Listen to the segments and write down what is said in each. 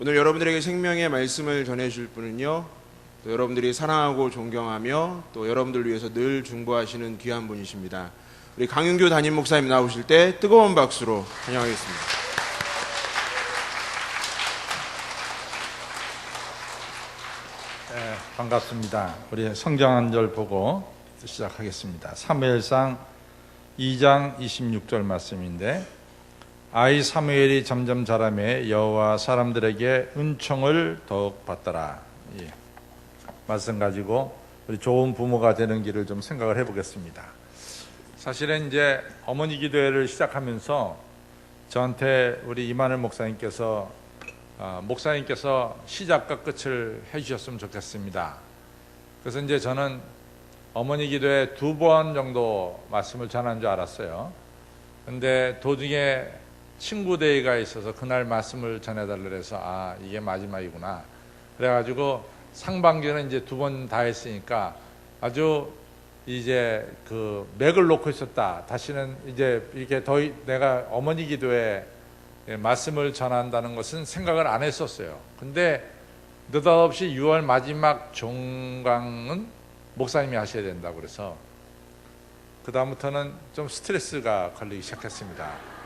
오늘 여러분들에게 생명의 말씀을 전해주실 분은요, 또 여러분들이 사랑하고 존경하며 또 여러분들을 위해서 늘 중보하시는 귀한 분이십니다. 우리 강윤규 담임 목사님 나오실 때 뜨거운 박수로 환영하겠습니다. 네, 반갑습니다. 우리 성경 한 절 보고 시작하겠습니다. 사무엘상 2장 26절 말씀인데, 아이 사무엘이 점점 자라매 여호와 사람들에게 은총을 더욱 받더라. 예, 말씀 가지고 우리 좋은 부모가 되는 길을 좀 생각을 해보겠습니다. 사실은 이제 어머니 기도회를 시작하면서 저한테 우리 이만을 목사님께서 시작과 끝을 해주셨으면 좋겠습니다. 그래서 이제 저는 어머니 기도회 2번 정도 말씀을 전한 줄 알았어요. 근데 도중에 친구 대회가 있어서 그날 말씀을 전해달라 해서 이게 마지막이구나. 그래가지고 상반기는 이제 2번 다 했으니까 아주 이제 그 맥을 놓고 있었다. 다시는 이제 이렇게 내가 어머니 기도회 말씀을 전한다는 것은 생각을 안 했었어요. 근데 느닷없이 6월 마지막 종강은 목사님이 하셔야 된다고 그래서 그 다음부터는 좀 스트레스가 걸리기 시작했습니다.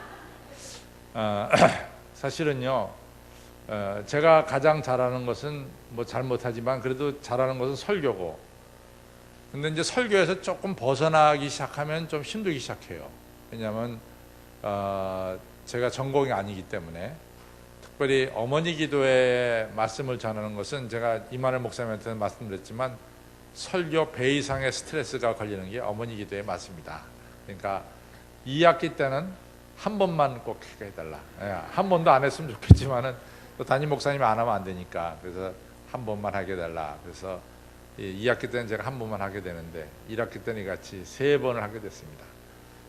사실은요, 제가 가장 잘하는 것은 뭐 잘못하지만 그래도 잘하는 것은 설교고, 근데 이제 설교에서 조금 벗어나기 시작하면 좀 힘들기 시작해요. 왜냐하면 제가 전공이 아니기 때문에. 특별히 어머니 기도회 말씀을 전하는 것은 제가 이만을 목사님한테는 말씀드렸지만 설교 배 이상의 스트레스가 걸리는 게 어머니 기도회 맞습니다. 그러니까 2학기 때는 한 번만 꼭 해달라. 한 번도 안 했으면 좋겠지만은 또 담임 목사님이 안 하면 안 되니까, 그래서 한 번만 하게 해달라. 그래서 2학기 때는 제가 한 번만 하게 되는데 1학기 때는 같이 3번을 하게 됐습니다.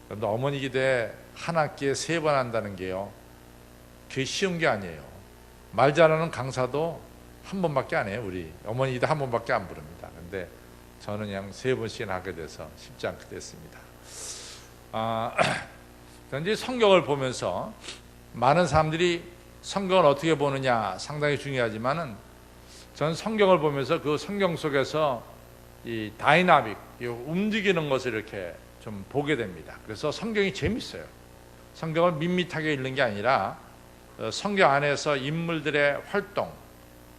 그런데 어머니 기도회 한 학기에 3번 한다는 게요, 그게 쉬운 게 아니에요. 말 잘하는 강사도 한 번밖에 안 해요. 우리 어머니 기도회 한 번밖에 안 부릅니다. 근데 저는 그냥 3번씩 하게 돼서 쉽지 않게 됐습니다. 이제 성경을 보면서 많은 사람들이 성경을 어떻게 보느냐 상당히 중요하지만은 전 성경을 보면서 그 성경 속에서 이 다이나믹, 움직이는 것을 이렇게 좀 보게 됩니다. 그래서 성경이 재밌어요. 성경을 밋밋하게 읽는 게 아니라 성경 안에서 인물들의 활동,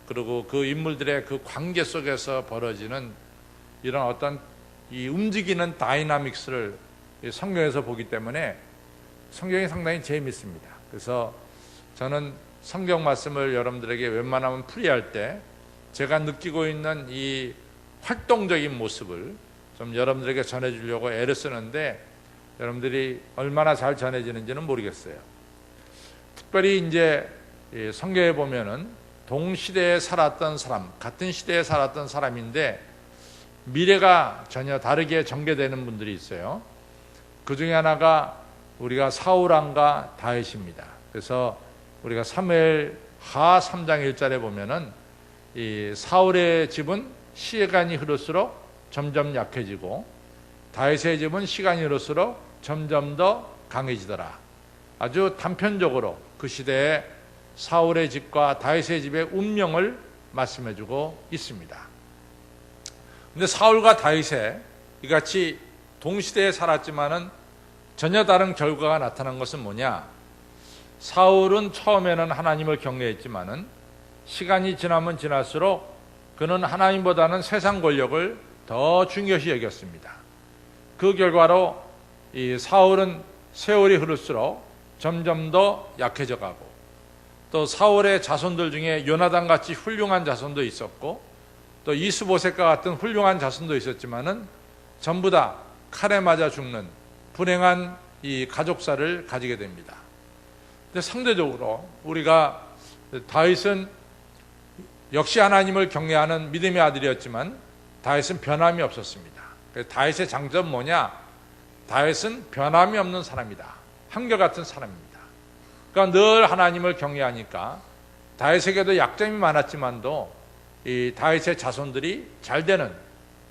그리고 그 인물들의 그 관계 속에서 벌어지는 이런 어떤 이 움직이는 다이나믹스를 성경에서 보기 때문에 성경이 상당히 재밌습니다. 그래서 저는 성경 말씀을 여러분들에게 웬만하면 풀이할 때 제가 느끼고 있는 이 활동적인 모습을 좀 여러분들에게 전해주려고 애를 쓰는데 여러분들이 얼마나 잘 전해지는지는 모르겠어요. 특별히 이제 성경에 보면은 동시대에 살았던 사람, 같은 시대에 살았던 사람인데 미래가 전혀 다르게 전개되는 분들이 있어요. 그 중에 하나가 우리가 사울왕과 다윗입니다. 그래서 우리가 사무엘하 3장 1절에 보면은 이 사울의 집은 시간이 흐를수록 점점 약해지고 다윗의 집은 시간이 흐를수록 점점 더 강해지더라. 아주 단편적으로 그 시대에 사울의 집과 다윗의 집의 운명을 말씀해주고 있습니다. 근데 사울과 다윗의 이같이 동시대에 살았지만은 전혀 다른 결과가 나타난 것은 뭐냐? 사울은 처음에는 하나님을 경외했지만은 시간이 지나면 지날수록 그는 하나님보다는 세상 권력을 더 중요시 여겼습니다. 그 결과로 이 사울은 세월이 흐를수록 점점 더 약해져 가고, 또 사울의 자손들 중에 요나단 같이 훌륭한 자손도 있었고 또 이스보셋과 같은 훌륭한 자손도 있었지만은 전부 다 칼에 맞아 죽는 불행한 이 가족사를 가지게 됩니다. 근데 상대적으로 우리가 다윗은 역시 하나님을 경외하는 믿음의 아들이었지만 다윗은 변함이 없었습니다. 그래서 다윗의 장점은 뭐냐? 다윗은 변함이 없는 사람이다. 한결같은 사람입니다. 그러니까 늘 하나님을 경외하니까 다윗에게도 약점이 많았지만도 이 다윗의 자손들이 잘 되는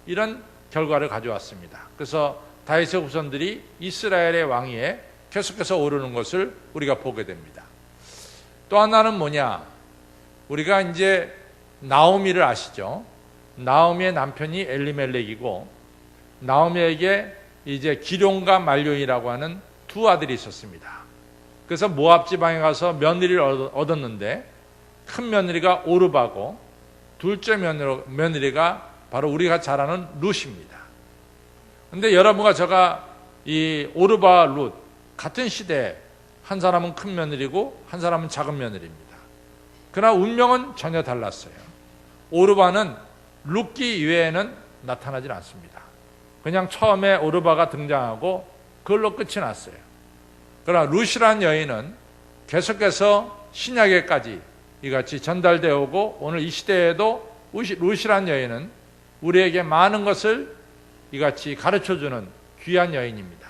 이런 결과를 가져왔습니다. 그래서 다윗의 후손들이 이스라엘의 왕위에 계속해서 오르는 것을 우리가 보게 됩니다. 또 하나는 뭐냐? 우리가 이제 나오미를 아시죠? 나오미의 남편이 엘리멜렉이고 나오미에게 이제 기룡과 말료이라고 하는 두 아들이 있었습니다. 그래서 모압 지방에 가서 며느리를 얻었는데 큰 며느리가 오르바고 둘째 며느리가 바로 우리가 잘 아는 룻입니다. 근데 여러분과 제가 이 오르바와 룻 같은 시대에 한 사람은 큰 며느리고 한 사람은 작은 며느리입니다. 그러나 운명은 전혀 달랐어요. 오르바는 룻기 이외에는 나타나질 않습니다. 그냥 처음에 오르바가 등장하고 그걸로 끝이 났어요. 그러나 룻이라는 여인은 계속해서 신약에까지 이같이 전달되어 오고 오늘 이 시대에도 룻이라는 여인은 우리에게 많은 것을 이같이 가르쳐주는 귀한 여인입니다.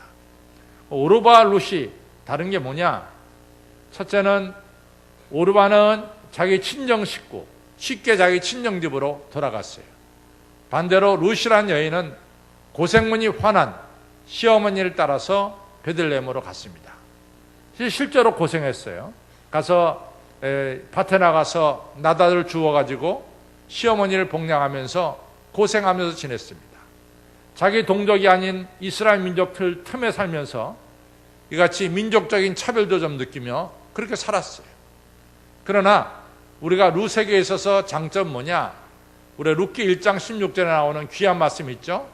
오르바와 룻이 다른 게 뭐냐? 첫째는 오르바는 자기 친정 식구, 쉽게 자기 친정집으로 돌아갔어요. 반대로 룻이라는 여인은 고생문이 환한 시어머니를 따라서 베들레헴으로 갔습니다. 실제로 고생했어요. 가서 밭에 나가서 나다를 주워가지고 시어머니를 복양하면서 고생하면서 지냈습니다. 자기 동족이 아닌 이스라엘 민족 틈에 살면서 이같이 민족적인 차별도 좀 느끼며 그렇게 살았어요. 그러나 우리가 룻에게 있어서 장점 뭐냐? 우리 룻기 1장 16절에 나오는 귀한 말씀 있죠?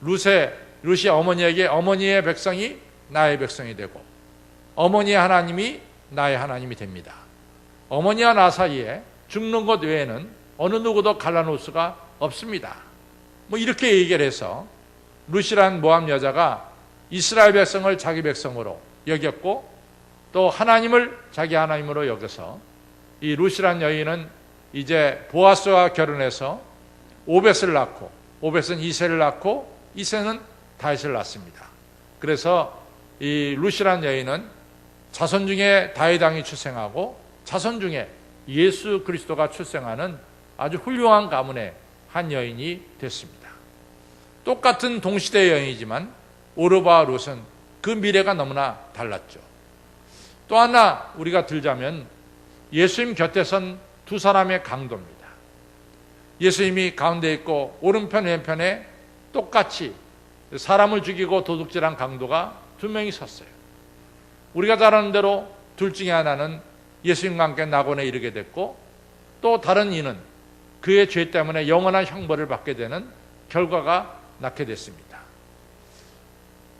룻이 어머니에게 어머니의 백성이 나의 백성이 되고 어머니의 하나님이 나의 하나님이 됩니다. 어머니와 나 사이에 죽는 것 외에는 어느 누구도 갈라놓을 수가 없습니다. 뭐 이렇게 얘기를 해서 룻이란 모압 여자가 이스라엘 백성을 자기 백성으로 여겼고 또 하나님을 자기 하나님으로 여겨서 이 룻이란 여인은 이제 보아스와 결혼해서 오벳을 낳고 오벳은 이새를 낳고 이새는 다윗을 낳습니다. 그래서 이 룻이란 여인은 자손 중에 다윗 왕이 출생하고 자손 중에 예수 그리스도가 출생하는 아주 훌륭한 가문의 한 여인이 됐습니다. 똑같은 동시대 여인이지만 오르바와 룻은 그 미래가 너무나 달랐죠. 또 하나 우리가 들자면 예수님 곁에 선 두 사람의 강도입니다. 예수님이 가운데 있고 오른편 왼편에 똑같이 사람을 죽이고 도둑질한 강도가 두 명이 섰어요. 우리가 잘 아는 대로 둘 중에 하나는 예수님과 함께 낙원에 이르게 됐고 또 다른 이는 그의 죄 때문에 영원한 형벌을 받게 되는 결과가 낳게 됐습니다.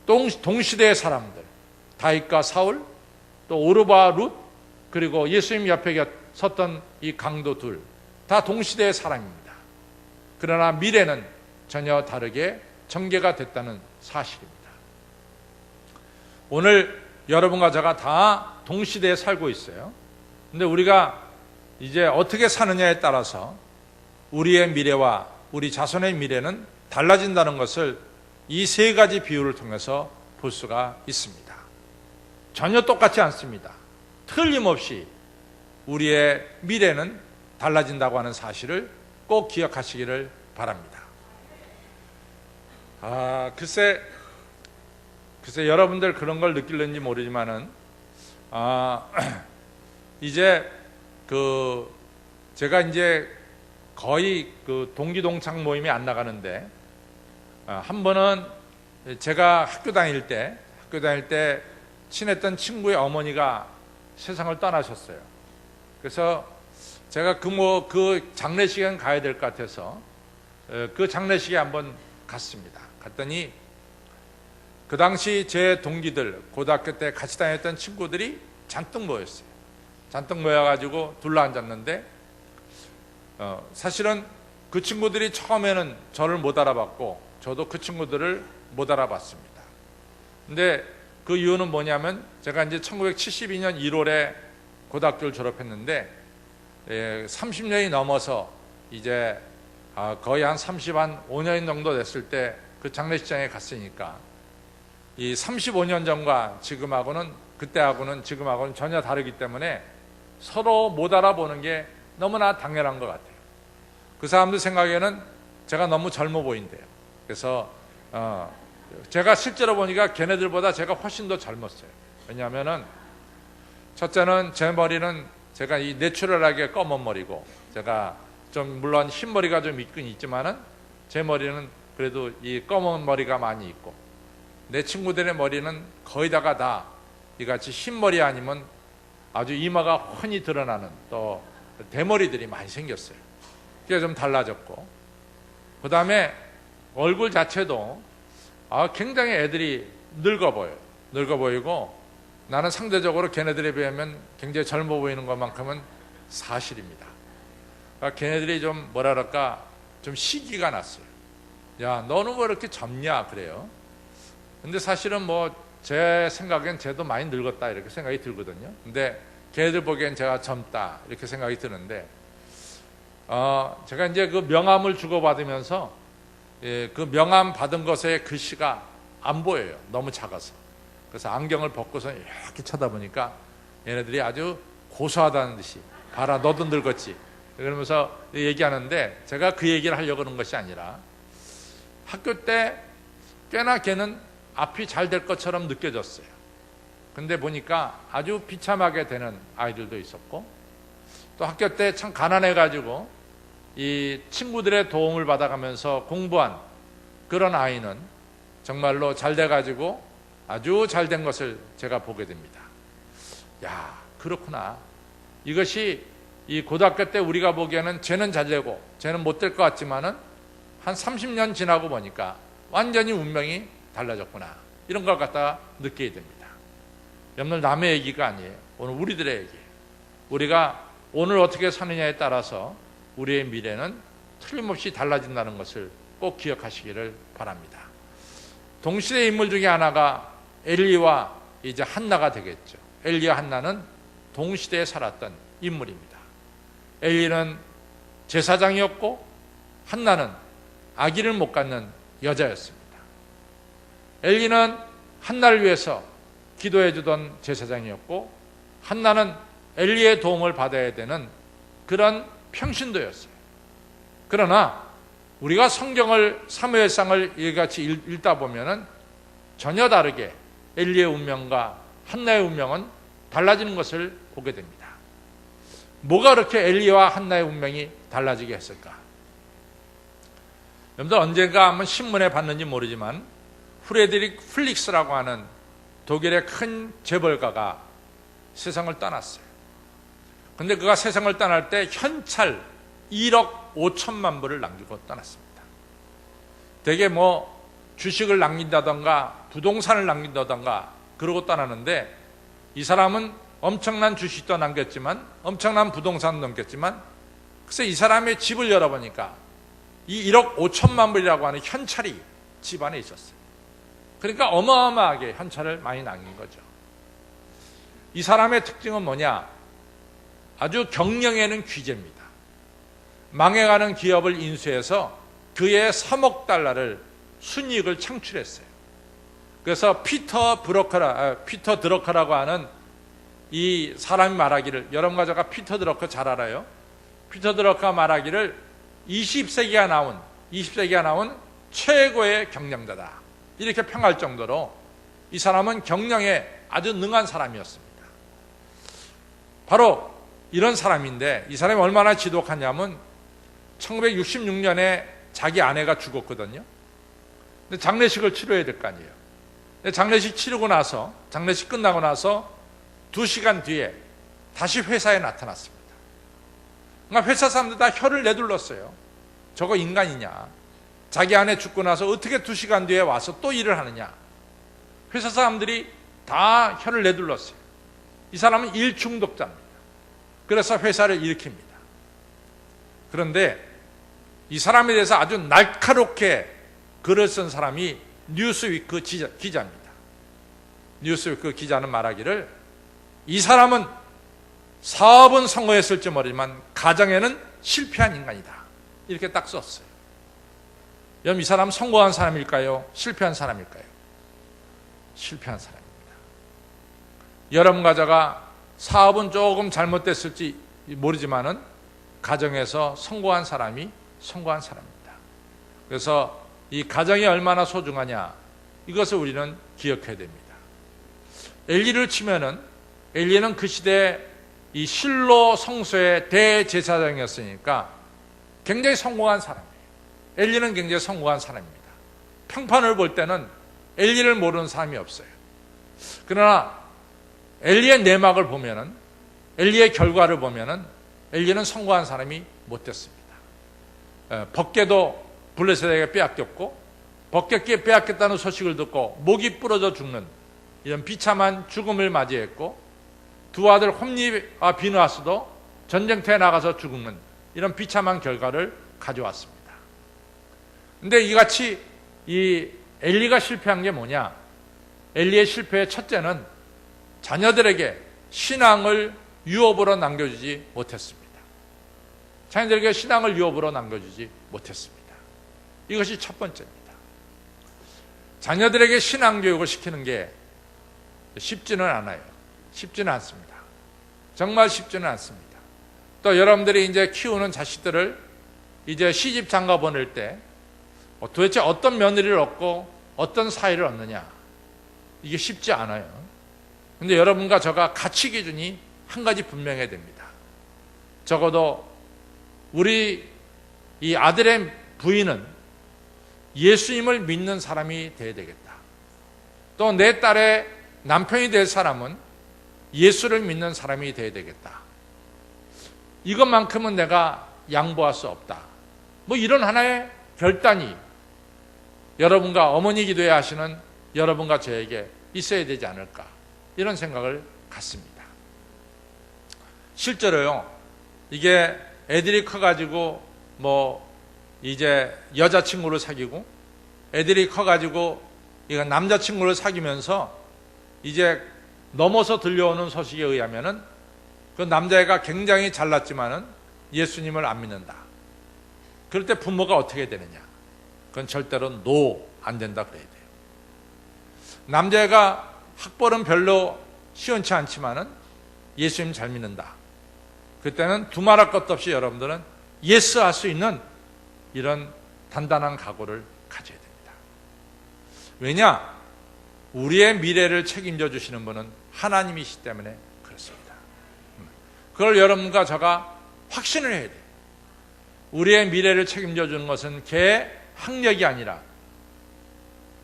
동시대의 사람들, 다윗과 사울, 또 오르바와 룻, 그리고 예수님 옆에 섰던 이 강도 둘, 다 동시대의 사람입니다. 그러나 미래는 전혀 다르게 전개가 됐다는 사실입니다. 오늘 여러분과 제가 다 동시대에 살고 있어요. 근데 우리가 이제 어떻게 사느냐에 따라서 우리의 미래와 우리 자손의 미래는 달라진다는 것을 이 세 가지 비유를 통해서 볼 수가 있습니다. 전혀 똑같지 않습니다. 틀림없이 우리의 미래는 달라진다고 하는 사실을 꼭 기억하시기를 바랍니다. 글쎄 여러분들 그런 걸 느낄는지 모르지만은 이제 제가 이제 거의 동기동창 모임에 안 나가는데 한 번은 제가 학교 다닐 때 친했던 친구의 어머니가 세상을 떠나셨어요. 그래서 제가 그 장례식에 가야 될 것 같아서 그 장례식에 한번 갔습니다. 갔더니 그 당시 제 동기들, 고등학교 때 같이 다녔던 친구들이 잔뜩 모였어요. 잔뜩 모여가지고 둘러앉았는데 사실은 그 친구들이 처음에는 저를 못 알아봤고 저도 그 친구들을 못 알아봤습니다. 근데 그 이유는 뭐냐면 제가 이제 1972년 1월에 고등학교를 졸업했는데 30년이 넘어서 이제 거의 한 35년 정도 됐을 때 그 장례식장에 갔으니까 이 35년 전과 지금하고는 그때하고는 지금하고는 전혀 다르기 때문에 서로 못 알아보는 게 너무나 당연한 것 같아요. 그 사람들 생각에는 제가 너무 젊어 보인대요. 그래서 제가 실제로 보니까 걔네들보다 제가 훨씬 더 젊었어요. 왜냐하면은 첫째는 제 머리는 제가 이 내추럴하게 검은 머리고, 제가 좀 물론 흰머리가 좀 있긴 있지만은 제 머리는 그래도 이 검은 머리가 많이 있고, 내 친구들의 머리는 거의다가 다 이같이 흰머리 아니면 아주 이마가 훤히 드러나는 또 대머리들이 많이 생겼어요. 그게 좀 달라졌고, 그 다음에 얼굴 자체도 굉장히 애들이 늙어 보여요. 늙어 보이고, 나는 상대적으로 걔네들에 비하면 굉장히 젊어 보이는 것만큼은 사실입니다. 그러니까 걔네들이 좀 뭐랄까 좀 시기가 났어요. 야, 너는 왜 이렇게 젊냐 그래요. 근데 사실은 뭐 제 생각엔 쟤도 많이 늙었다 이렇게 생각이 들거든요. 근데 걔네들 보기엔 제가 젊다 이렇게 생각이 드는데, 제가 이제 그 명함을 주고받으면서 그 명함 받은 것의 글씨가 안 보여요. 너무 작아서. 그래서 안경을 벗고서 이렇게 쳐다보니까 얘네들이 아주 고소하다는 듯이, 봐라 너도 늙었지 그러면서 얘기하는데, 제가 그 얘기를 하려고 하는 것이 아니라 학교 때 꽤나 걔는 앞이 잘 될 것처럼 느껴졌어요. 근데 보니까 아주 비참하게 되는 아이들도 있었고, 또 학교 때 참 가난해가지고 이 친구들의 도움을 받아가면서 공부한 그런 아이는 정말로 잘 돼가지고 아주 잘 된 것을 제가 보게 됩니다. 야, 그렇구나. 이것이 이 고등학교 때 우리가 보기에는 쟤는 잘 되고 쟤는 못 될 것 같지만은 한 30년 지나고 보니까 완전히 운명이 달라졌구나. 이런 걸 갖다가 느끼게 됩니다. 여러분들 남의 얘기가 아니에요. 오늘 우리들의 얘기예요. 우리가 오늘 어떻게 사느냐에 따라서 우리의 미래는 틀림없이 달라진다는 것을 꼭 기억하시기를 바랍니다. 동시대 인물 중에 하나가 엘리와 이제 한나가 되겠죠. 엘리와 한나는 동시대에 살았던 인물입니다. 엘리는 제사장이었고 한나는 아기를 못 갖는 여자였습니다. 엘리는 한나를 위해서 기도해 주던 제사장이었고, 한나는 엘리의 도움을 받아야 되는 그런 평신도였어요. 그러나 우리가 성경을 사무엘상을 이같이 읽다 보면은 전혀 다르게 엘리의 운명과 한나의 운명은 달라지는 것을 보게 됩니다. 뭐가 그렇게 엘리와 한나의 운명이 달라지게 했을까? 여러분들 언젠가 한번 신문에 봤는지 모르지만 프레드릭 플릭스라고 하는 독일의 큰 재벌가가 세상을 떠났어요. 근데 그가 세상을 떠날 때 현찰 1억 5천만 불을 남기고 떠났습니다. 되게 뭐 주식을 남긴다던가 부동산을 남긴다던가 그러고 떠나는데, 이 사람은 엄청난 주식도 남겼지만 엄청난 부동산도 남겼지만, 글쎄 이 사람의 집을 열어보니까 이 1억 5천만 불이라고 하는 현찰이 집 안에 있었어요. 그러니까 어마어마하게 현찰을 많이 남긴 거죠. 이 사람의 특징은 뭐냐? 아주 경영에는 귀재입니다. 망해가는 기업을 인수해서 그의 3억 달러를 순이익을 창출했어요. 그래서 피터 드러커라고 하는 이 사람이 말하기를, 여러분 가져가 피터 드러커 잘 알아요. 피터 드러커가 말하기를 20세기가 나온 최고의 경영자다, 이렇게 평할 정도로 이 사람은 경영에 아주 능한 사람이었습니다. 바로 이런 사람인데, 이 사람이 얼마나 지독하냐면 1966년에 자기 아내가 죽었거든요. 근데 장례식을 치러야 될 거 아니에요. 근데 장례식 끝나고 나서 2시간 뒤에 다시 회사에 나타났습니다. 그러니까 회사 사람들 다 혀를 내둘렀어요. 저거 인간이냐? 자기 아내 죽고 나서 어떻게 2시간 뒤에 와서 또 일을 하느냐? 회사 사람들이 다 혀를 내둘렀어요. 이 사람은 일 중독자입니다. 그래서 회사를 일으킵니다. 그런데 이 사람에 대해서 아주 날카롭게 글을 쓴 사람이 뉴스위크 기자입니다. 뉴스위크 기자는 말하기를, 이 사람은 사업은 성공했을지 모르지만 가정에는 실패한 인간이다, 이렇게 딱 썼어요. 여러분, 이 사람은 성공한 사람일까요? 실패한 사람일까요? 실패한 사람입니다. 여러분 가정가 사업은 조금 잘못됐을지 모르지만은 가정에서 성공한 사람이 성공한 사람입니다. 그래서 이 가정이 얼마나 소중하냐, 이것을 우리는 기억해야 됩니다. 엘리를 치면은, 엘리는 그 시대에 이 실로 성소의 대제사장이었으니까 굉장히 성공한 사람이에요. 엘리는 굉장히 성공한 사람입니다. 평판을 볼 때는 엘리를 모르는 사람이 없어요. 그러나 엘리의 내막을 보면은, 엘리의 결과를 보면은 엘리는 성공한 사람이 못 됐습니다. 벗개도 블레셋에게 빼앗겼고, 벗개께 빼앗겼다는 소식을 듣고 목이 부러져 죽는 이런 비참한 죽음을 맞이했고, 두 아들 홈리와 비느하스도 전쟁터에 나가서 죽는 이런 비참한 결과를 가져왔습니다. 근데 이같이 이 엘리가 실패한 게 뭐냐? 엘리의 실패의 첫째는 자녀들에게 신앙을 유업으로 남겨주지 못했습니다. 자녀들에게 신앙을 유업으로 남겨주지 못했습니다. 이것이 첫 번째입니다. 자녀들에게 신앙 교육을 시키는 게 쉽지는 않아요. 쉽지는 않습니다. 정말 쉽지는 않습니다. 또 여러분들이 이제 키우는 자식들을 이제 시집 장가 보낼 때 도대체 어떤 며느리를 얻고 어떤 사이를 얻느냐, 이게 쉽지 않아요. 근데 여러분과 저가 가치 기준이 한 가지 분명해야 됩니다. 적어도 우리 이 아들의 부인은 예수님을 믿는 사람이 돼야 되겠다. 또 내 딸의 남편이 될 사람은 예수를 믿는 사람이 돼야 되겠다. 이것만큼은 내가 양보할 수 없다. 뭐 이런 하나의 결단이 여러분과 어머니 기도회 하시는 여러분과 저에게 있어야 되지 않을까, 이런 생각을 갖습니다. 실제로요, 이게 애들이 커가지고 뭐 이제 여자친구를 사귀고, 애들이 커가지고 이거 남자친구를 사귀면서 이제 넘어서 들려오는 소식에 의하면은 그 남자애가 굉장히 잘났지만은 예수님을 안 믿는다. 그럴 때 부모가 어떻게 되느냐? 그건 절대로 안 된다 그래야 돼요. 남자애가 학벌은 별로 시원치 않지만은 예수님 잘 믿는다. 그때는 두말할 것도 없이 여러분들은 예스 할 수 있는 이런 단단한 각오를 가져야 됩니다. 왜냐? 우리의 미래를 책임져 주시는 분은 하나님이시기 때문에 그렇습니다. 그걸 여러분과 제가 확신을 해야 돼요. 우리의 미래를 책임져 주는 것은 개 학력이 아니라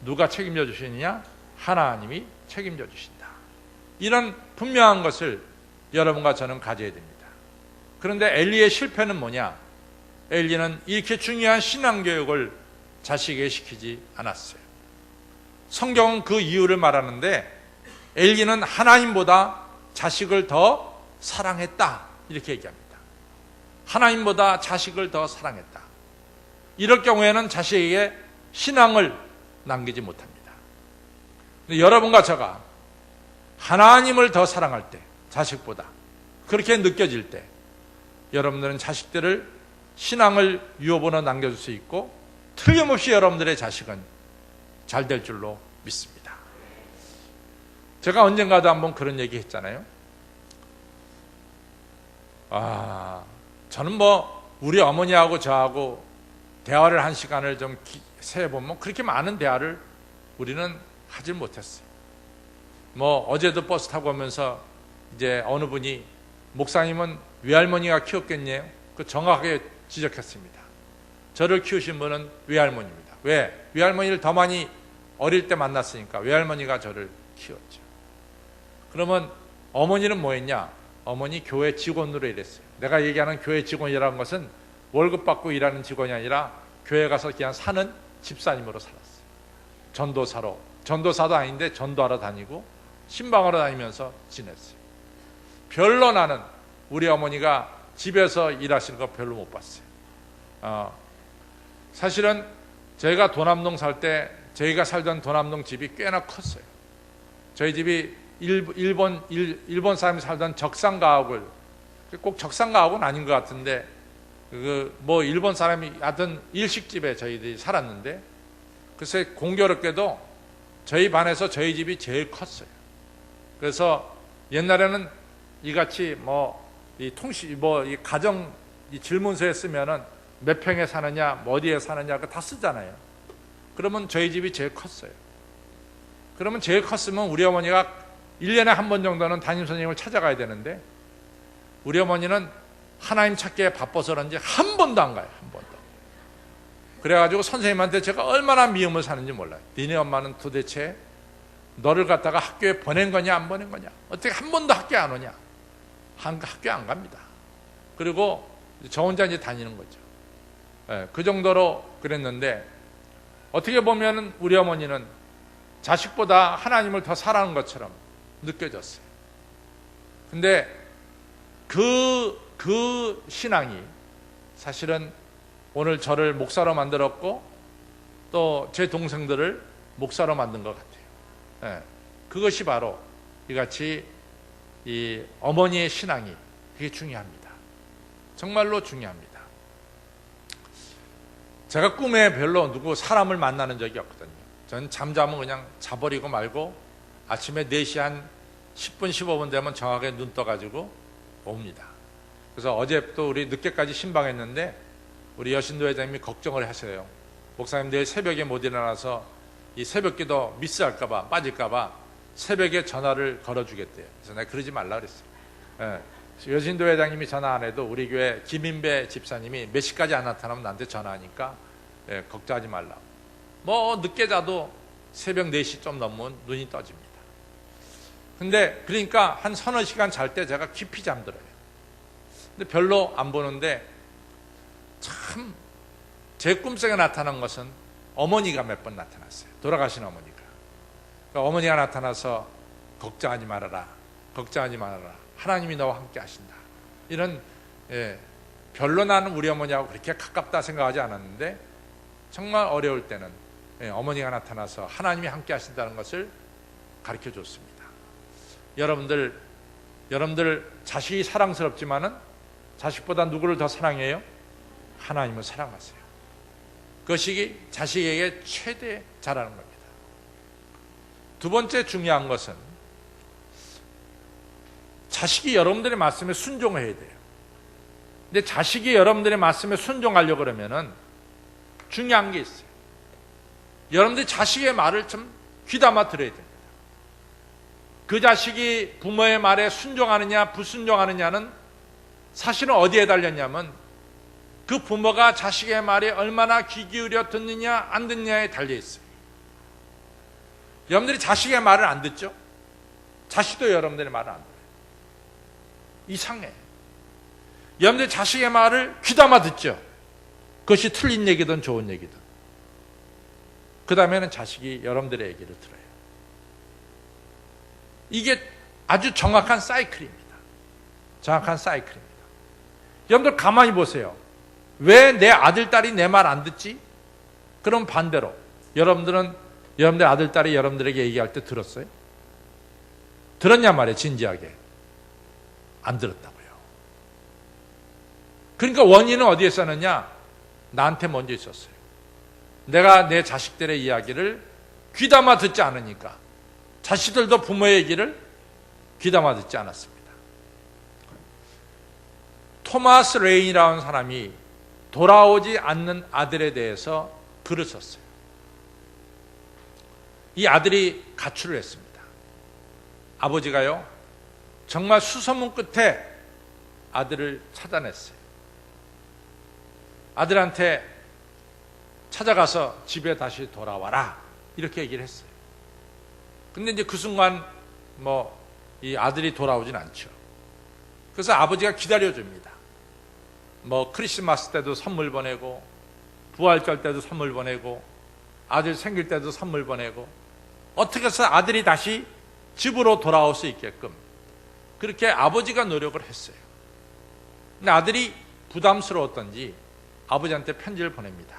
누가 책임져 주시느냐? 하나님이 책임져 주신다. 이런 분명한 것을 여러분과 저는 가져야 됩니다. 그런데 엘리의 실패는 뭐냐? 엘리는 이렇게 중요한 신앙교육을 자식에게 시키지 않았어요. 성경은 그 이유를 말하는데, 엘리는 하나님보다 자식을 더 사랑했다, 이렇게 얘기합니다. 하나님보다 자식을 더 사랑했다. 이럴 경우에는 자식에게 신앙을 남기지 못합니다. 근데 여러분과 제가 하나님을 더 사랑할 때, 자식보다 그렇게 느껴질 때, 여러분들은 자식들을 신앙을 유업으로 남겨줄 수 있고, 틀림없이 여러분들의 자식은 잘 될 줄로 믿습니다. 제가 언젠가도 한번 그런 얘기 했잖아요. 저는 뭐 우리 어머니하고 저하고 대화를 한 시간을 좀 세어보면 그렇게 많은 대화를 우리는 하질 못했어요. 뭐 어제도 버스 타고 오면서 이제 어느 분이, 목사님은 외할머니가 키웠겠네요. 그 정확하게 지적했습니다. 저를 키우신 분은 외할머니입니다. 왜? 외할머니를 더 많이 어릴 때 만났으니까 외할머니가 저를 키웠죠. 그러면 어머니는 뭐 했냐? 어머니 교회 직원으로 일했어요. 내가 얘기하는 교회 직원이라는 것은 월급 받고 일하는 직원이 아니라 교회 가서 그냥 사는 집사님으로 살았어요. 전도사로, 전도사도 아닌데 전도하러 다니고 신방하러 다니면서 지냈어요. 별로 나는 우리 어머니가 집에서 일하시는 거 별로 못 봤어요. 사실은 저희가 도남동 살 때, 저희가 살던 도남동 집이 꽤나 컸어요. 저희 집이 일본 사람이 살던 적산가옥을, 꼭 적산가옥은 아닌 것 같은데, 뭐 일본 사람이 하던 일식집에 저희들이 살았는데, 글쎄 공교롭게도 저희 반에서 저희 집이 제일 컸어요. 그래서 옛날에는 이같이 이 가정 이 질문서에 쓰면은 몇 평에 사느냐, 어디에 사느냐, 다 쓰잖아요. 그러면 저희 집이 제일 컸어요. 그러면 제일 컸으면 우리 어머니가 1년에 한 번 정도는 담임선생님을 찾아가야 되는데, 우리 어머니는 하나님 찾기에 바빠서 그런지 한 번도 안 가요. 한 번도. 그래가지고 선생님한테 제가 얼마나 미움을 사는지 몰라요. 니네 엄마는 도대체 너를 갖다가 학교에 보낸 거냐 안 보낸 거냐, 어떻게 한 번도 학교에 안 오냐. 학교에 안 갑니다. 그리고 저 혼자 이제 다니는 거죠. 예, 그 정도로 그랬는데, 어떻게 보면 우리 어머니는 자식보다 하나님을 더 사랑하는 것처럼 느껴졌어요. 근데 그 신앙이 사실은 오늘 저를 목사로 만들었고 또 제 동생들을 목사로 만든 것 같아요. 예, 그것이 바로 이같이 이 어머니의 신앙이 되게 중요합니다. 정말로 중요합니다. 제가 꿈에 별로 누구 사람을 만나는 적이 없거든요. 저는 잠자면 그냥 자버리고 말고 아침에 4시 한 10분 15분 되면 정확하게 눈 떠가지고 옵니다. 그래서 어제 또 우리 늦게까지 신방했는데 우리 여신도 회장님이 걱정을 하세요. 목사님 내일 새벽에 못 일어나서 이 새벽기도 미스할까봐, 빠질까봐 새벽에 전화를 걸어주겠대요. 그래서 내가 그러지 말라 그랬어요. 예. 여신도 회장님이 전화 안 해도 우리 교회 김인배 집사님이 몇 시까지 안 나타나면 나한테 전화하니까 예, 걱정하지 말라. 뭐 늦게 자도 새벽 4시 좀 넘으면 눈이 떠집니다. 근데 그러니까 한 서너 시간 잘 때 제가 깊이 잠들어요. 근데 별로 안 보는데 참 제 꿈속에 나타난 것은 어머니가 몇 번 나타났어요. 돌아가신 어머니가. 그러니까 어머니가 나타나서 걱정하지 말아라, 걱정하지 말아라, 하나님이 너와 함께 하신다. 이런 별로 나는 우리 어머니하고 그렇게 가깝다 생각하지 않았는데 정말 어려울 때는 어머니가 나타나서 하나님이 함께 하신다는 것을 가르쳐 줬습니다. 여러분들 자식이 사랑스럽지만은 자식보다 누구를 더 사랑해요? 하나님을 사랑하세요. 그것이 자식에게 최대 잘하는 겁니다. 두 번째 중요한 것은 자식이 여러분들의 말씀에 순종해야 돼요. 근데 자식이 여러분들의 말씀에 순종하려고 그러면은 중요한 게 있어요. 여러분들이 자식의 말을 좀 귀담아 들어야 됩니다. 그 자식이 부모의 말에 순종하느냐 불순종하느냐는 사실은 어디에 달렸냐면 그 부모가 자식의 말에 얼마나 귀 기울여 듣느냐 안 듣느냐에 달려있어요. 여러분들이 자식의 말을 안 듣죠? 자식도 여러분들의 말을 안 들어요. 이상해. 여러분들이 자식의 말을 귀담아 듣죠? 그것이 틀린 얘기든 좋은 얘기든. 그 다음에는 자식이 여러분들의 얘기를 들어요. 이게 아주 정확한 사이클입니다. 정확한 사이클입니다. 여러분들 가만히 보세요. 왜 내 아들, 딸이 내 말 안 듣지? 그럼 반대로 여러분들은 여러분들 아들, 딸이 여러분들에게 얘기할 때 들었어요? 들었냐 말이에요. 진지하게. 안 들었다고요. 그러니까 원인은 어디에 있었느냐? 나한테 먼저 있었어요. 내가 내 자식들의 이야기를 귀담아 듣지 않으니까 자식들도 부모의 얘기를 귀담아 듣지 않았습니다. 토마스 레인이라는 사람이 돌아오지 않는 아들에 대해서 글을 썼어요. 이 아들이 가출을 했습니다. 아버지가요, 정말 수소문 끝에 아들을 찾아냈어요. 아들한테 찾아가서 집에 다시 돌아와라 이렇게 얘기를 했어요. 근데 이제 그 순간 이 아들이 돌아오진 않죠. 그래서 아버지가 기다려줍니다. 크리스마스 때도 선물 보내고 부활절 때도 선물 보내고 아들 생길 때도 선물 보내고 어떻게 해서 아들이 다시 집으로 돌아올 수 있게끔 그렇게 아버지가 노력을 했어요. 근데 아들이 부담스러웠던지 아버지한테 편지를 보냅니다.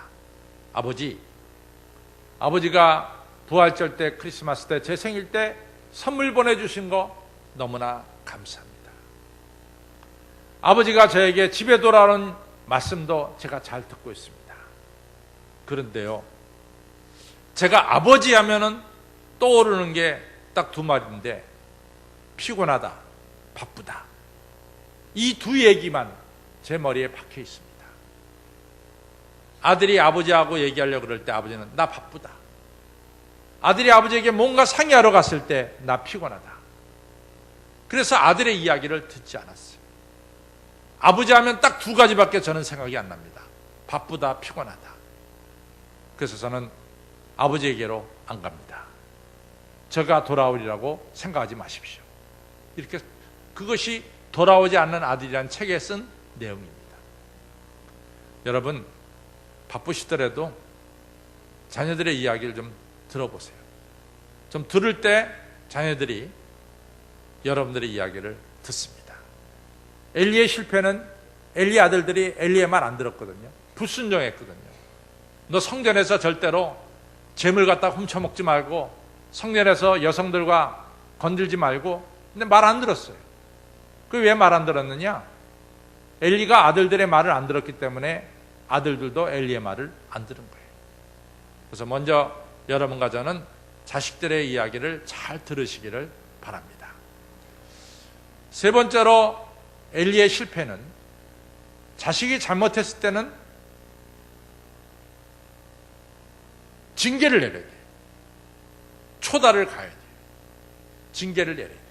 아버지가 부활절 때, 크리스마스 때, 제 생일 때 선물 보내주신 거 너무나 감사합니다. 아버지가 저에게 집에 돌아오는 말씀도 제가 잘 듣고 있습니다. 그런데요, 제가 아버지 하면은 떠오르는 게 딱 두 말인데, 피곤하다, 바쁘다. 이 두 얘기만 제 머리에 박혀 있습니다. 아들이 아버지하고 얘기하려고 그럴 때 아버지는 나 바쁘다. 아들이 아버지에게 뭔가 상의하러 갔을 때 나 피곤하다. 그래서 아들의 이야기를 듣지 않았어요. 아버지 하면 딱 두 가지밖에 저는 생각이 안 납니다. 바쁘다, 피곤하다. 그래서 저는 아버지에게로 안 갑니다. 저가 돌아오리라고 생각하지 마십시오. 이렇게 그것이 돌아오지 않는 아들이라는 책에 쓴 내용입니다. 여러분, 바쁘시더라도 자녀들의 이야기를 좀 들어보세요. 좀 들을 때 자녀들이 여러분들의 이야기를 듣습니다. 엘리의 실패는 엘리 아들들이 엘리의 말 안 들었거든요. 불순종했거든요. 너 성전에서 절대로 재물 갖다 훔쳐먹지 말고, 성전에서 여성들과 건들지 말고. 근데 말 안 들었어요. 그 왜 말 안 들었느냐? 엘리가 아들들의 말을 안 들었기 때문에 아들들도 엘리의 말을 안 들은 거예요. 그래서 먼저 여러분과 저는 자식들의 이야기를 잘 들으시기를 바랍니다. 세 번째로 엘리의 실패는, 자식이 잘못했을 때는 징계를 내려야 돼요. 초달을 가야 돼요. 징계를 내려야 돼요.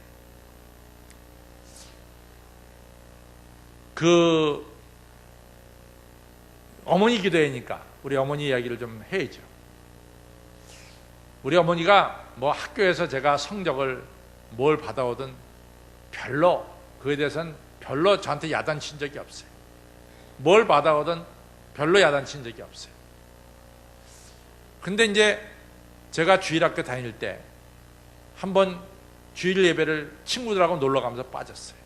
그 어머니 기도회니까 우리 어머니 이야기를 좀 해야죠. 우리 어머니가 뭐 학교에서 제가 성적을 뭘 받아오든 별로, 그에 대해서는 별로 저한테 야단친 적이 없어요. 뭘 받아오든 별로 야단친 적이 없어요. 근데 이제 제가 주일학교 다닐 때 한번 주일 예배를 친구들하고 놀러 가면서 빠졌어요.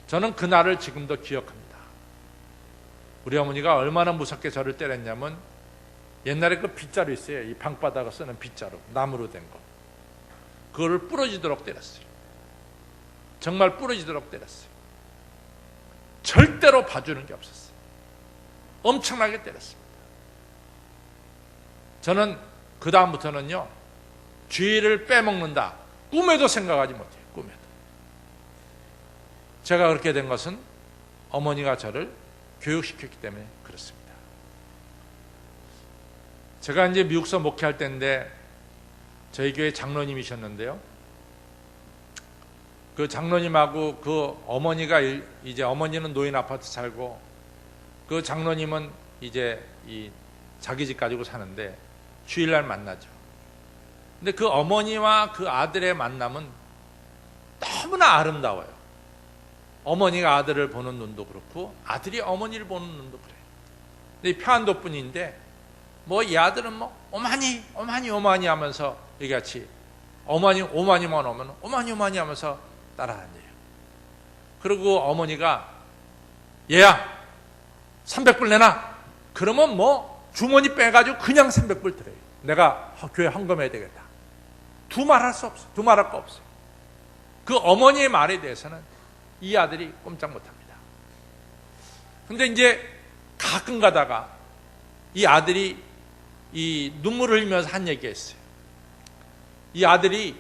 저는 그날을 지금도 기억합니다. 우리 어머니가 얼마나 무섭게 저를 때렸냐면, 옛날에 그 빗자루 있어요. 이 방바닥을 쓰는 빗자루, 나무로 된 거. 그거를 부러지도록 때렸어요. 정말 부러지도록 때렸어요. 절대로 봐주는 게 없었어요. 엄청나게 때렸습니다. 저는 그 다음부터는요, 주일을 빼먹는다, 꿈에도 생각하지 못해요. 꿈에도. 제가 그렇게 된 것은 어머니가 저를 교육시켰기 때문에 그렇습니다. 제가 이제 미국서 목회할 때인데 저희 교회 장로님이셨는데요. 그 장로님하고 그 어머니가 이제 어머니는 노인 아파트 살고, 그 장로님은 이제 이 자기 집 가지고 사는데 주일날 만나죠. 근데 그 어머니와 그 아들의 만남은 너무나 아름다워요. 어머니가 아들을 보는 눈도 그렇고 아들이 어머니를 보는 눈도 그래요. 근데 평안도 분인데 뭐 이 아들은 뭐 어머니 어머니 어머니 하면서 이같이 어머니 오마니만 오면 어머니 어머니 하면서 따라다녀요. 그리고 어머니가 얘야 300불 내놔. 그러면 뭐 주머니 빼가지고 그냥 300불 드려요. 내가 교회 헌금해야 되겠다. 두말할 수 없어. 두말할 거 없어. 그 어머니의 말에 대해서는 이 아들이 꼼짝 못합니다. 근데 이제 가끔 가다가 이 아들이 이 눈물을 흘리면서 한 얘기가 있어요. 이 아들이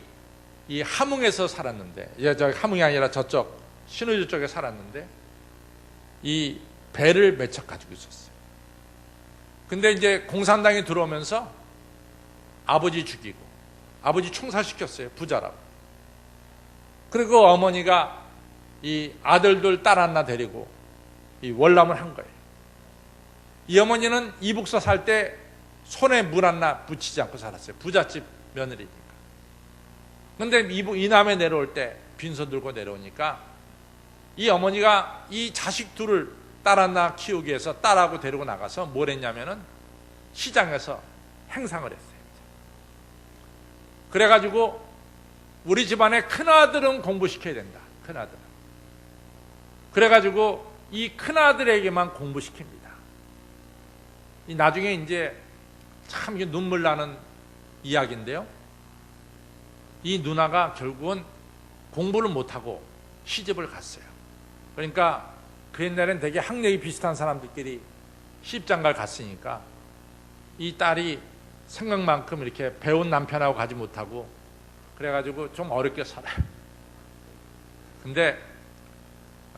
이 함흥에서 살았는데, 저 함흥이 아니라 저쪽 신우주 쪽에 살았는데 이 배를 몇 척 가지고 있었어요. 근데 이제 공산당이 들어오면서 아버지 죽이고 아버지 총살시켰어요. 부자라고. 그리고 어머니가 이 아들들 딸 하나 데리고 이 월남을 한 거예요. 이 어머니는 이북서 살 때 손에 물 하나 붙이지 않고 살았어요. 부잣집 며느리니까. 근데 이남에 내려올 때 빈손 들고 내려오니까 이 어머니가 이 자식 둘을 딸 하나 키우기 위해서 딸하고 데리고 나가서 뭘 했냐면은 시장에서 행상을 했어요. 그래가지고 우리 집안의 큰아들은 공부시켜야 된다. 큰아들은. 그래가지고 이 큰아들에게만 공부시킵니다. 이 나중에 이제 참 눈물 나는 이야기인데요. 이 누나가 결국은 공부를 못하고 시집을 갔어요. 그러니까 그 옛날엔 되게 학력이 비슷한 사람들끼리 시집장가를 갔으니까 이 딸이 생각만큼 이렇게 배운 남편하고 가지 못하고 그래가지고 좀 어렵게 살아요. 근데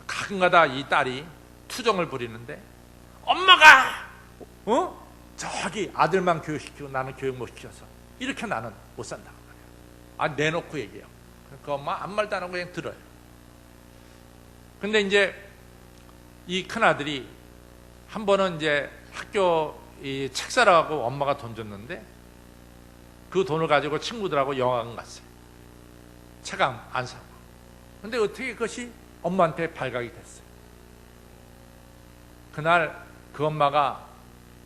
가끔가다 이 딸이 투정을 부리는데 엄마가 저기 아들만 교육시키고 나는 교육 못 시켜서 이렇게 나는 못 산다고 말이야. 내놓고 얘기해요. 그러니까 엄마 아무 말도 안 하고 그냥 들어요. 근데 이제 이 큰아들이 한 번은 이제 학교 이 책 사라고 엄마가 돈 줬는데 그 돈을 가지고 친구들하고 영화관 갔어요. 책 안 사고. 근데 어떻게 그것이 엄마한테 발각이 됐어요. 그날 그 엄마가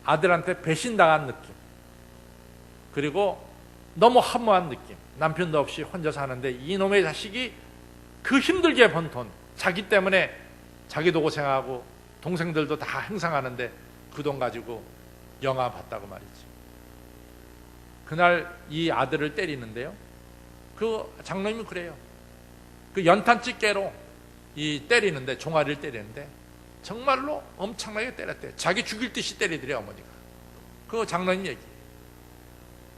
아들한테 배신당한 느낌, 그리고 너무 허무한 느낌, 남편도 없이 혼자 사는데 이놈의 자식이 그 힘들게 번 돈, 자기 때문에 자기도 고생하고 동생들도 다 행상하는데 그 돈 가지고 영화 봤다고 말이지. 그날 이 아들을 때리는데요, 그 장로님이 그래요. 그 연탄 집게로 이 때리는데, 종아리를 때리는데 정말로 엄청나게 때렸대요. 자기 죽일 듯이 때리더래 어머니가. 그 장로님 얘기.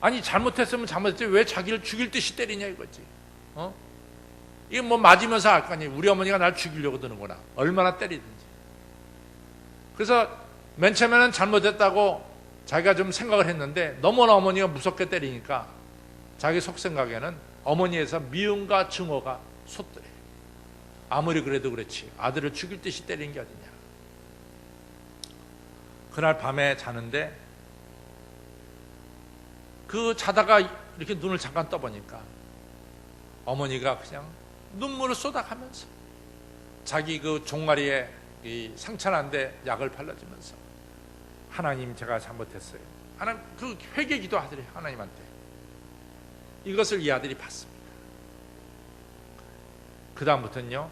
아니 잘못했으면 잘못했지 왜 자기를 죽일 듯이 때리냐 이거지. 이게 뭐 맞으면서 알 거 아니에요. 우리 어머니가 날 죽이려고 드는구나. 얼마나 때리든지. 그래서 맨 처음에는 잘못했다고 자기가 좀 생각을 했는데 너무나 어머니가 무섭게 때리니까 자기 속생각에는 어머니에서 미움과 증오가 솟더래. 아무리 그래도 그렇지 아들을 죽일 듯이 때린 게 어디냐. 그날 밤에 자는데 그 자다가 이렇게 눈을 잠깐 떠보니까 어머니가 그냥 눈물을 쏟아가면서 자기 그 종아리에 이 상처난데 약을 발라주면서 하나님 제가 잘못했어요. 하나님 그 회개기도 하더래 하나님한테. 이것을 이 아들이 봤습니다. 그 다음부터는요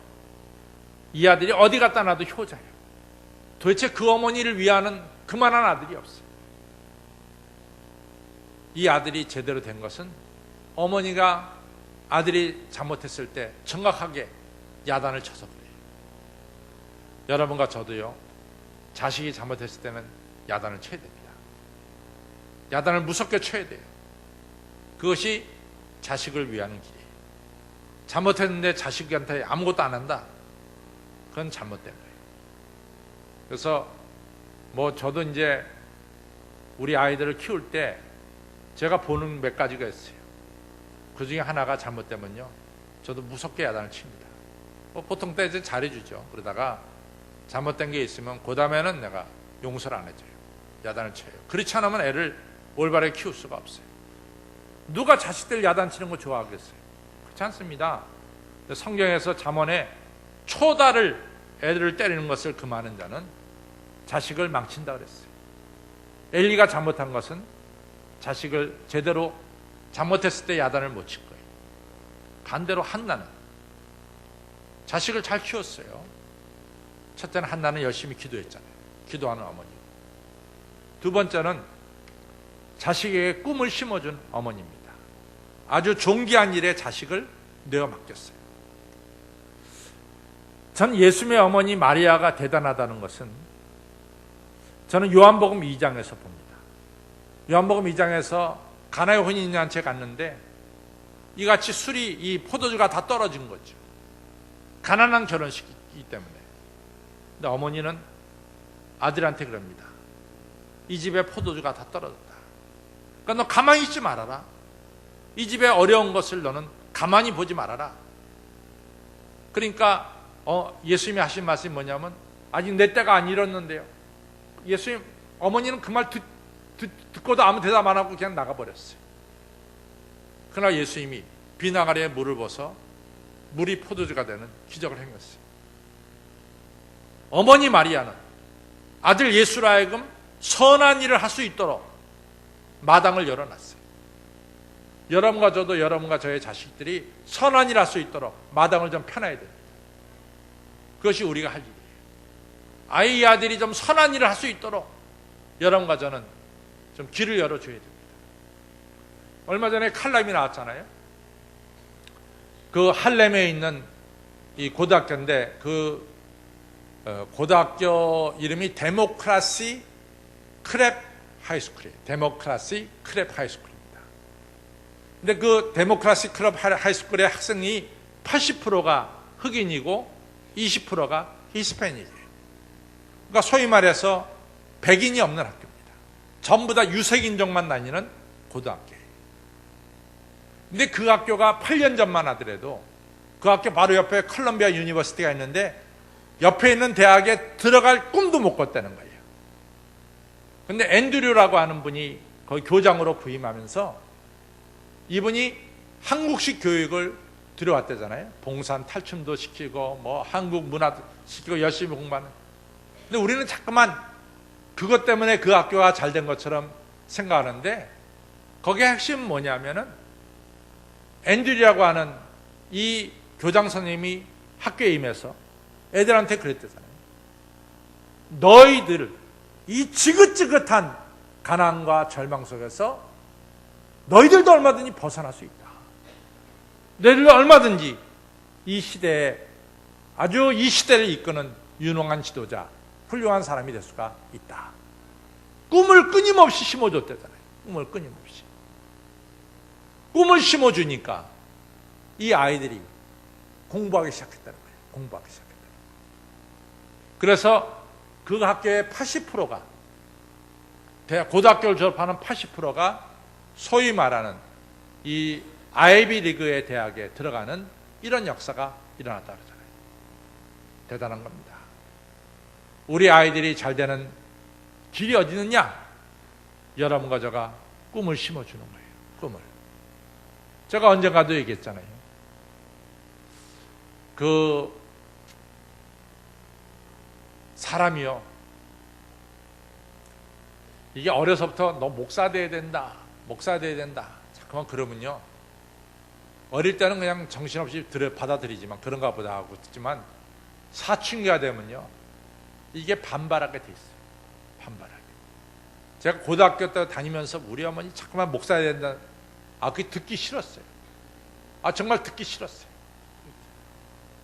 이 아들이 어디 갔다 놔도 효자예요. 도대체 그 어머니를 위하는 그만한 아들이 없어요. 이 아들이 제대로 된 것은 어머니가 아들이 잘못했을 때 정확하게 야단을 쳐서 그래요. 여러분과 저도요 자식이 잘못했을 때는 야단을 쳐야 됩니다. 야단을 무섭게 쳐야 돼요. 그것이 자식을 위하는 길이에요. 잘못했는데 자식한테 아무것도 안 한다? 그건 잘못된 거예요. 그래서 뭐 저도 이제 우리 아이들을 키울 때 제가 보는 몇 가지가 있어요. 그 중에 하나가 잘못되면요 저도 무섭게 야단을 칩니다. 뭐 보통 때 이제 잘해주죠. 그러다가 잘못된 게 있으면 그 다음에는 내가 용서를 안 해줘요. 야단을 쳐요. 그렇지 않으면 애를 올바르게 키울 수가 없어요. 누가 자식들 야단치는 거 좋아하겠어요? 그렇지 않습니다. 성경에서 잠언에 초다를 애들을 때리는 것을 금하는 자는 자식을 망친다 그랬어요. 엘리가 잘못한 것은 자식을 제대로 잘못했을 때 야단을 못 친 거예요. 반대로 한나는 자식을 잘 키웠어요. 첫째는 한나는 열심히 기도했잖아요. 기도하는 어머니. 두 번째는 자식에게 꿈을 심어준 어머니입니다. 아주 존귀한 일에 자식을 내어 맡겼어요. 전 예수님의 어머니 마리아가 대단하다는 것은 저는 요한복음 2장에서 봅니다. 요한복음 2장에서 가나의 혼인잔치에 갔는데 이같이 술이 이 포도주가 다 떨어진 거죠. 가난한 결혼식이기 때문에. 근데 어머니는 아들한테 그럽니다. 이 집에 포도주가 다 떨어졌다. 그러니까 너 가만히 있지 말아라. 이 집에 어려운 것을 너는 가만히 보지 말아라. 그러니까 예수님이 하신 말씀이 뭐냐면 아직 내 때가 안 이뤘는데요. 예수님 어머니는 그 말 듣고도 아무 대답 안 하고 그냥 나가버렸어요. 그러나 예수님이 비나가리에 물을 부어서 물이 포도주가 되는 기적을 행했어요. 어머니 마리아는 아들 예수로 하여금 선한 일을 할 수 있도록 마당을 열어놨어요. 여러분과 저도 여러분과 저의 자식들이 선한 일을 할 수 있도록 마당을 좀 펴놔야 됩니다. 그것이 우리가 할 일이에요. 이 아들이 좀 선한 일을 할 수 있도록 여러분과 저는 좀 길을 열어줘야 됩니다. 얼마 전에 칼럼이 나왔잖아요. 그 할렘에 있는 이 고등학교인데 그 고등학교 이름이 데모크라시 크랩 하이스쿨이에요. 데모크라시 크랩 하이스쿨입니다. 근데 그 데모크라시 크랩 하이스쿨의 학생이 80%가 흑인이고 20%가 히스패닉이에요. 그러니까 소위 말해서 백인이 없는 학교입니다. 전부 다 유색인종만 다니는 고등학교예요. 근데 그 학교가 8년 전만 하더라도 그 학교 바로 옆에 컬럼비아 유니버시티가 있는데 옆에 있는 대학에 들어갈 꿈도 못 꿨다는 거예요. 근데 앤드류라고 하는 분이 거기 교장으로 부임하면서 이분이 한국식 교육을 들여왔대잖아요. 봉산 탈춤도 시키고 뭐 한국 문화도 시키고 열심히 공부하는. 근데 우리는 자꾸만 그것 때문에 그 학교가 잘 된 것처럼 생각하는데 거기에 핵심은 뭐냐면은 앤드류라고 하는 이 교장 선생님이 학교에 임해서 애들한테 그랬대잖아요. 너희들 이 지긋지긋한 가난과 절망 속에서 너희들도 얼마든지 벗어날 수 있다. 너희들도 얼마든지 이 시대에 아주 이 시대를 이끄는 유능한 지도자, 훌륭한 사람이 될 수가 있다. 꿈을 끊임없이 심어줬대잖아요. 꿈을 끊임없이. 꿈을 심어주니까 이 아이들이 공부하기 시작했다는 거예요. 공부하기 시작했다는 거예요. 그래서 그 학교의 80%가 고등학교를 졸업하는 80%가 소위 말하는 이 아이비 리그의 대학에 들어가는 이런 역사가 일어났다 그러잖아요. 대단한 겁니다. 우리 아이들이 잘 되는 길이 어디 있느냐? 여러분과 제가 꿈을 심어주는 거예요. 꿈을. 제가 언젠가도 얘기했잖아요. 그 사람이요, 이게 어려서부터 너 목사 돼야 된다, 목사 돼야 된다, 자꾸만 그러면요, 어릴 때는 그냥 정신없이 받아들이지만 그런가 보다 하고 듣지만 사춘기가 되면요 이게 반발하게 돼 있어요. 반발하게. 제가 고등학교 때 다니면서 우리 어머니 자꾸만 목사 돼야 된다, 그게 듣기 싫었어요. 정말 듣기 싫었어요.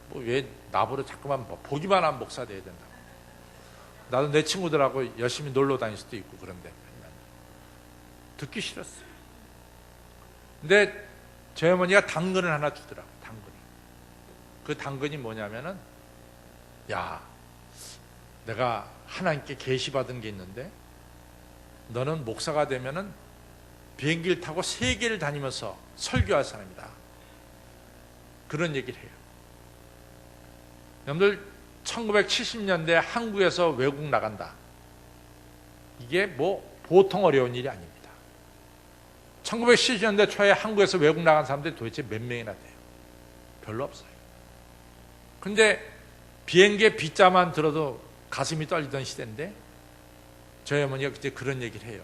뭐 왜 나보러 자꾸만 보기만 하면 목사 돼야 된다. 나도 내 친구들하고 열심히 놀러 다닐 수도 있고 그런데 듣기 싫었어요. 근데 저희 어머니가 당근을 하나 주더라고요. 당근을. 그 당근이 뭐냐면은, 야, 내가 하나님께 계시받은 게 있는데 너는 목사가 되면은 비행기를 타고 세계를 다니면서 설교할 사람이다. 그런 얘기를 해요. 여러분들 1970년대 한국에서 외국 나간다. 이게 뭐 보통 어려운 일이 아닙니다. 1970년대 초에 한국에서 외국 나간 사람들이 도대체 몇 명이나 돼요? 별로 없어요. 근데 비행기의 빗자만 들어도 가슴이 떨리던 시대인데 저희 어머니가 그때 그런 얘기를 해요.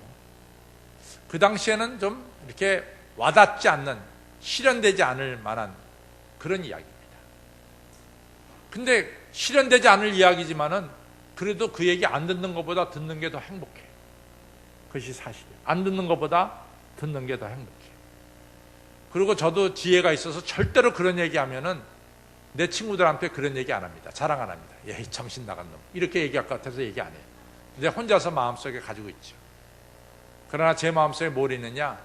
그 당시에는 좀 이렇게 와닿지 않는, 실현되지 않을 만한 그런 이야기입니다. 근데 실현되지 않을 이야기지만은 그래도 그 얘기 안 듣는 것보다 듣는 게 더 행복해. 그것이 사실이에요. 안 듣는 것보다 듣는 게 더 행복해. 그리고 저도 지혜가 있어서 절대로 그런 얘기하면은 내 친구들한테 그런 얘기 안 합니다. 자랑 안 합니다. 야, 정신 나간 놈. 이렇게 얘기할 것 같아서 얘기 안 해요. 근데 혼자서 마음속에 가지고 있죠. 그러나 제 마음속에 뭘 있느냐?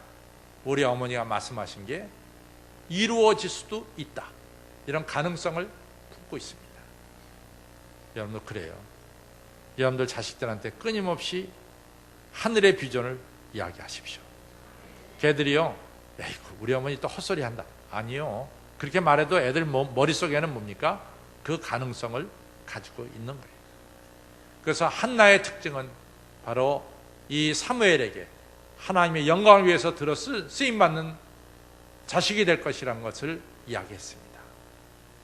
우리 어머니가 말씀하신 게 이루어질 수도 있다. 이런 가능성을 품고 있습니다. 여러분도 그래요. 여러분들 자식들한테 끊임없이 하늘의 비전을 이야기하십시오. 걔들이요, 우리 어머니 또 헛소리 한다. 아니요. 그렇게 말해도 애들 머릿속에는 뭡니까? 그 가능성을 가지고 있는 거예요. 그래서 한나의 특징은 바로 이 사무엘에게 하나님의 영광을 위해서 들어 쓰임받는 자식이 될 것이라는 것을 이야기했습니다.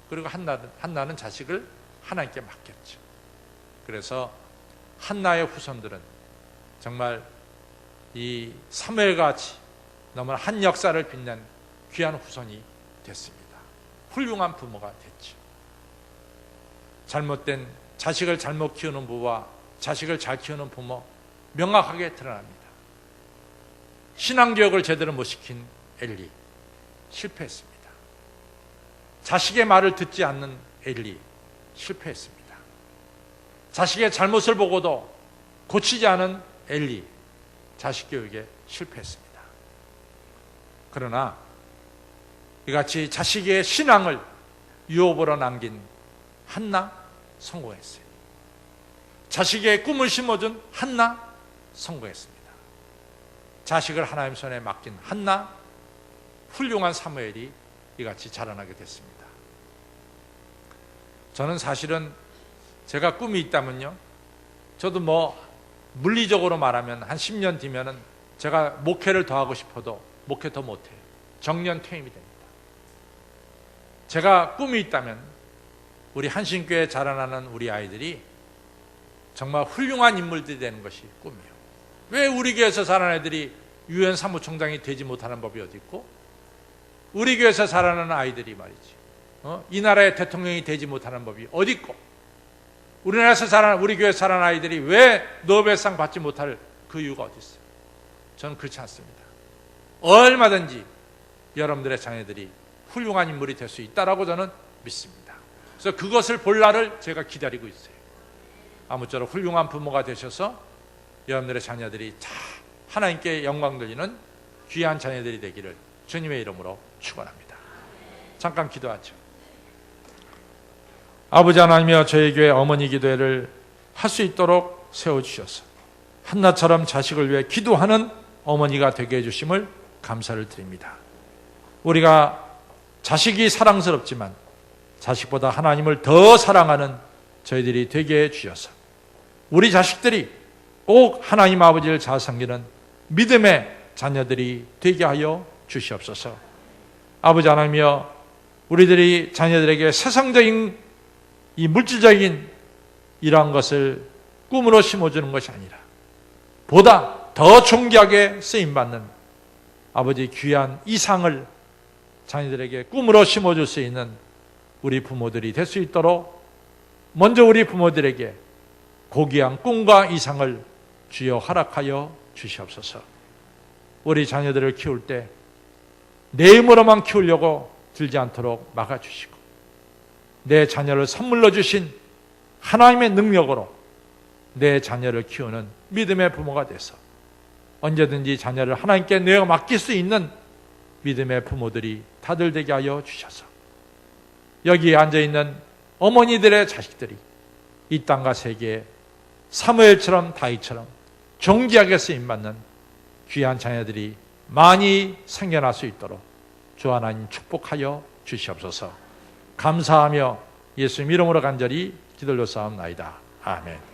그리고 한나는 자식을 하나님께 맡겼죠. 그래서 한나의 후손들은 정말 이 사무엘과 같이 너무나 한 역사를 빛낸 귀한 후손이 됐습니다. 훌륭한 부모가 됐죠. 잘못된 자식을 잘못 키우는 부부와 자식을 잘 키우는 부모 명확하게 드러납니다. 신앙교육을 제대로 못 시킨 엘리 실패했습니다. 자식의 말을 듣지 않는 엘리 실패했습니다. 자식의 잘못을 보고도 고치지 않은 엘리 자식 교육에 실패했습니다. 그러나 이같이 자식의 신앙을 유업으로 남긴 한나 성공했어요. 자식의 꿈을 심어준 한나 성공했습니다. 자식을 하나님 손에 맡긴 한나, 훌륭한 사무엘이 이같이 자라나게 됐습니다. 저는 사실은 제가 꿈이 있다면요, 저도 뭐 물리적으로 말하면 한 10년 뒤면은 제가 목회를 더 하고 싶어도 목회 더 못해요. 정년 퇴임이 됩니다. 제가 꿈이 있다면 우리 한신교회에 자라나는 우리 아이들이 정말 훌륭한 인물들이 되는 것이 꿈이에요. 왜 우리 교회에서 자라는 애들이 유엔 사무총장이 되지 못하는 법이 어디 있고, 우리 교회에서 자라나는 아이들이 말이지 이 나라의 대통령이 되지 못하는 법이 어디 있고, 우리나라에서 자라는 우리 교회에서 자라는 아이들이 왜 노벨상 받지 못할 그 이유가 어디 있어요? 저는 그렇지 않습니다. 얼마든지 여러분들의 자녀들이 훌륭한 인물이 될 수 있다라고 저는 믿습니다. 그래서 그것을 볼 날을 제가 기다리고 있어요. 아무쪼록 훌륭한 부모가 되셔서 여러분들의 자녀들이 다 하나님께 영광 돌리는 귀한 자녀들이 되기를 주님의 이름으로 축원합니다. 잠깐 기도하죠. 아버지 하나님이여, 저희 교회 어머니 기도회를 할 수 있도록 세워주셔서 한나처럼 자식을 위해 기도하는 어머니가 되게 해주심을 감사를 드립니다. 우리가 자식이 사랑스럽지만 자식보다 하나님을 더 사랑하는 저희들이 되게 해주셔서 우리 자식들이 꼭 하나님 아버지를 잘 섬기는 믿음의 자녀들이 되게 하여 주시옵소서. 아버지 하나님이여, 우리들이 자녀들에게 세상적인 이 물질적인 이러한 것을 꿈으로 심어주는 것이 아니라 보다 더 존귀하게 쓰임받는 아버지 귀한 이상을 자녀들에게 꿈으로 심어줄 수 있는 우리 부모들이 될 수 있도록 먼저 우리 부모들에게 고귀한 꿈과 이상을 주여 허락하여 주시옵소서. 우리 자녀들을 키울 때 내 힘으로만 키우려고 들지 않도록 막아주시고, 내 자녀를 선물로 주신 하나님의 능력으로 내 자녀를 키우는 믿음의 부모가 돼서 언제든지 자녀를 하나님께 내어 맡길 수 있는 믿음의 부모들이 다들 되게 하여 주셔서 여기에 앉아있는 어머니들의 자식들이 이 땅과 세계에 사무엘처럼 다윗처럼 존귀하게 쓰임받는 귀한 자녀들이 많이 생겨날 수 있도록 주 하나님 축복하여 주시옵소서. 감사하며 예수님 이름으로 간절히 기도를 싸움나이다. 아멘.